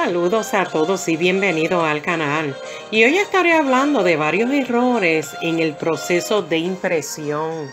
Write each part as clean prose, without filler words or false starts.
Saludos a todos y bienvenidos al canal. Y hoy estaré hablando de varios errores en el proceso de impresión.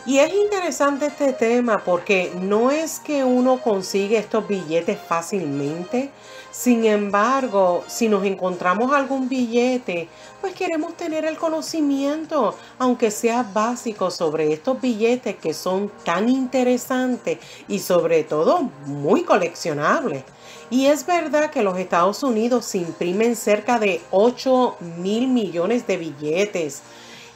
Y es interesante este tema porque no es que uno consigue estos billetes fácilmente. Sin embargo, si nos encontramos algún billete, pues queremos tener el conocimiento, aunque sea básico, sobre estos billetes que son tan interesantes y sobre todo muy coleccionables. Y es verdad que los Estados Unidos se imprimen cerca de 8.000 millones de billetes.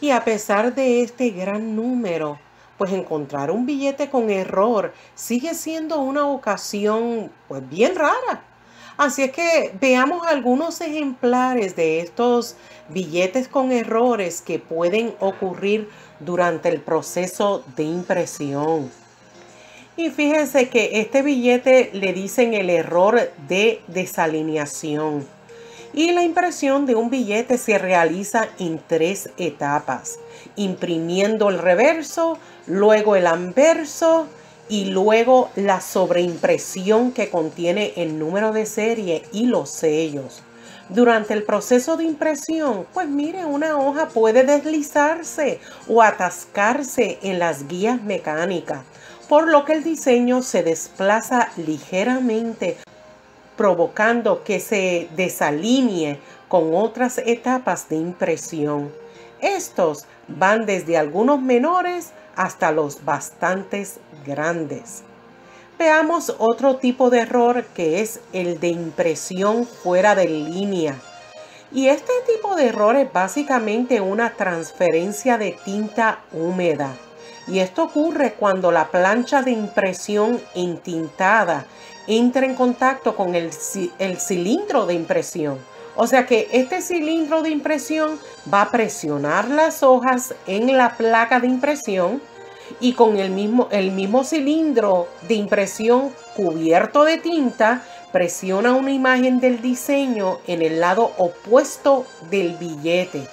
Y a pesar de este gran número, pues encontrar un billete con error sigue siendo una ocasión pues bien rara. Así es que veamos algunos ejemplares de estos billetes con errores que pueden ocurrir durante el proceso de impresión. Y fíjense que este billete le dicen el error de desalineación. Y la impresión de un billete se realiza en 3 etapas: imprimiendo el reverso, luego el anverso y luego la sobreimpresión que contiene el número de serie y los sellos. Durante el proceso de impresión, pues mire, una hoja puede deslizarse o atascarse en las guías mecánicas, por lo que el diseño se desplaza ligeramente, provocando que se desalinee con otras etapas de impresión. Estos van desde algunos menores hasta los bastantes grandes. Veamos otro tipo de error, que es el de impresión fuera de línea. Y este tipo de error es básicamente una transferencia de tinta húmeda. Y esto ocurre cuando la plancha de impresión entintada entra en contacto con el cilindro de impresión. O sea que este cilindro de impresión va a presionar las hojas en la placa de impresión, y con el mismo cilindro de impresión cubierto de tinta presiona una imagen del diseño en el lado opuesto del billete.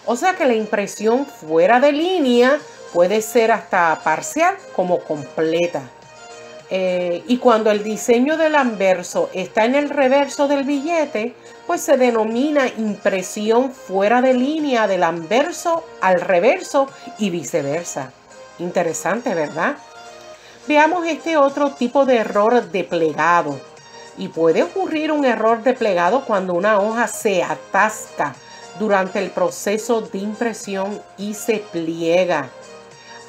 O sea que la impresión fuera de línea puede ser hasta parcial como completa. Y cuando el diseño del anverso está en el reverso del billete, pues se denomina impresión fuera de línea del anverso al reverso y viceversa. Interesante, ¿verdad? Veamos este otro tipo de error de plegado. Y puede ocurrir un error de plegado cuando una hoja se atasca durante el proceso de impresión y se pliega.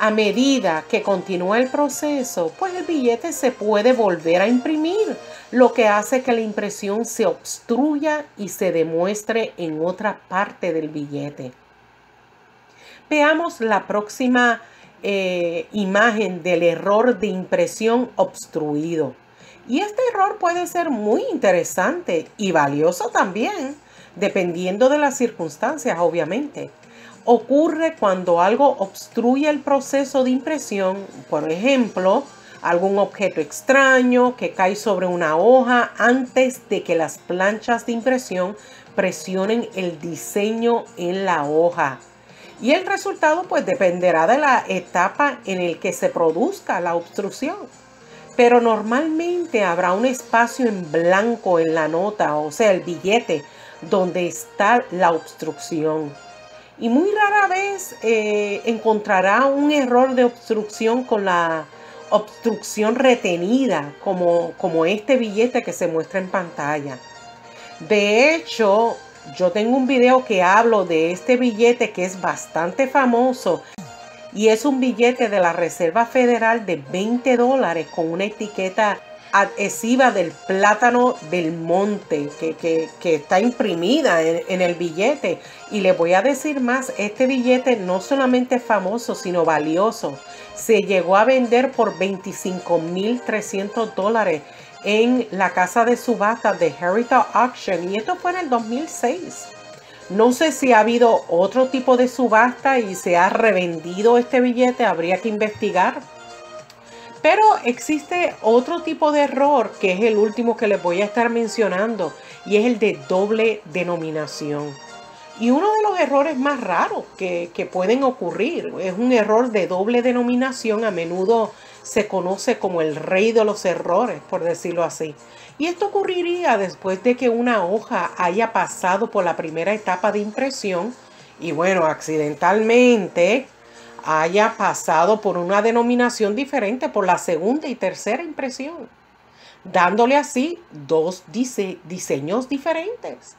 A medida que continúa el proceso, pues el billete se puede volver a imprimir, lo que hace que la impresión se obstruya y se demuestre en otra parte del billete. Veamos la próxima imagen del error de impresión obstruido. Y este error puede ser muy interesante y valioso también, dependiendo de las circunstancias, obviamente. Ocurre cuando algo obstruye el proceso de impresión, por ejemplo, algún objeto extraño que cae sobre una hoja antes de que las planchas de impresión presionen el diseño en la hoja. Y el resultado pues dependerá de la etapa en el que se produzca la obstrucción. Pero normalmente habrá un espacio en blanco en la nota, o sea, el billete, donde está la obstrucción. Y muy rara vez encontrará un error de obstrucción con la obstrucción retenida, como este billete que se muestra en pantalla. De hecho, yo tengo un video que hablo de este billete que es bastante famoso. Y es un billete de la Reserva Federal de $20 con una etiqueta adhesiva del plátano del monte que está imprimida en el billete. Y les voy a decir más, este billete no solamente es famoso, sino valioso. Se llegó a vender por $25.300 en la casa de subasta de Heritage Auction, y esto fue en el 2006. No sé si ha habido otro tipo de subasta y se ha revendido este billete, habría que investigar. Pero existe otro tipo de error, que es el último que les voy a estar mencionando, y es el de doble denominación. Y uno de los errores más raros que pueden ocurrir es un error de doble denominación. A menudo se conoce como el rey de los errores, por decirlo así. Y esto ocurriría después de que una hoja haya pasado por la primera etapa de impresión y bueno, accidentalmente haya pasado por una denominación diferente por la segunda y tercera impresión, dándole así dos diseños diferentes.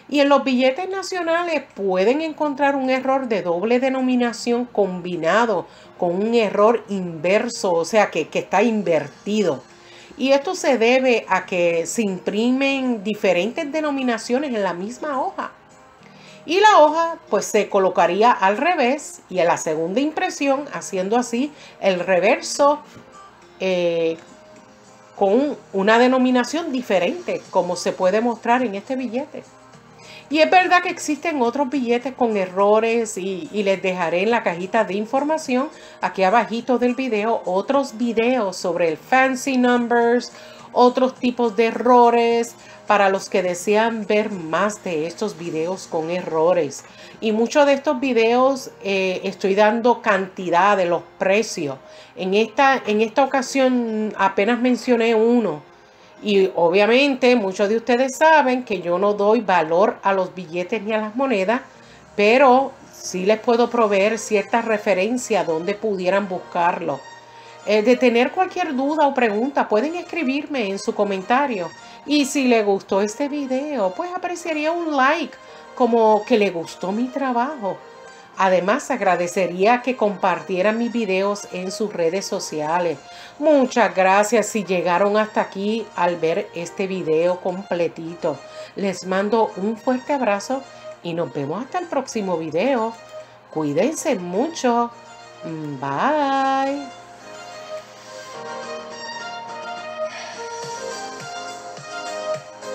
Y en los billetes nacionales pueden encontrar un error de doble denominación combinado con un error inverso, o sea que está invertido. Y esto se debe a que se imprimen diferentes denominaciones en la misma hoja. Y la hoja pues se colocaría al revés y en la segunda impresión, haciendo así el reverso con una denominación diferente, como se puede mostrar en este billete. Y es verdad que existen otros billetes con errores y les dejaré en la cajita de información aquí abajito del video otros videos sobre el fancy numbers, otros tipos de errores para los que desean ver más de estos videos con errores. Y muchos de estos videos estoy dando cantidad de los precios. En esta ocasión apenas mencioné uno. Y obviamente muchos de ustedes saben que yo no doy valor a los billetes ni a las monedas, pero sí les puedo proveer cierta referencia donde pudieran buscarlo. De tener cualquier duda o pregunta, pueden escribirme en su comentario. Y si les gustó este video, pues apreciaría un like, como que le gustó mi trabajo. Además, agradecería que compartieran mis videos en sus redes sociales. Muchas gracias si llegaron hasta aquí al ver este video completito. Les mando un fuerte abrazo y nos vemos hasta el próximo video. Cuídense mucho. Bye.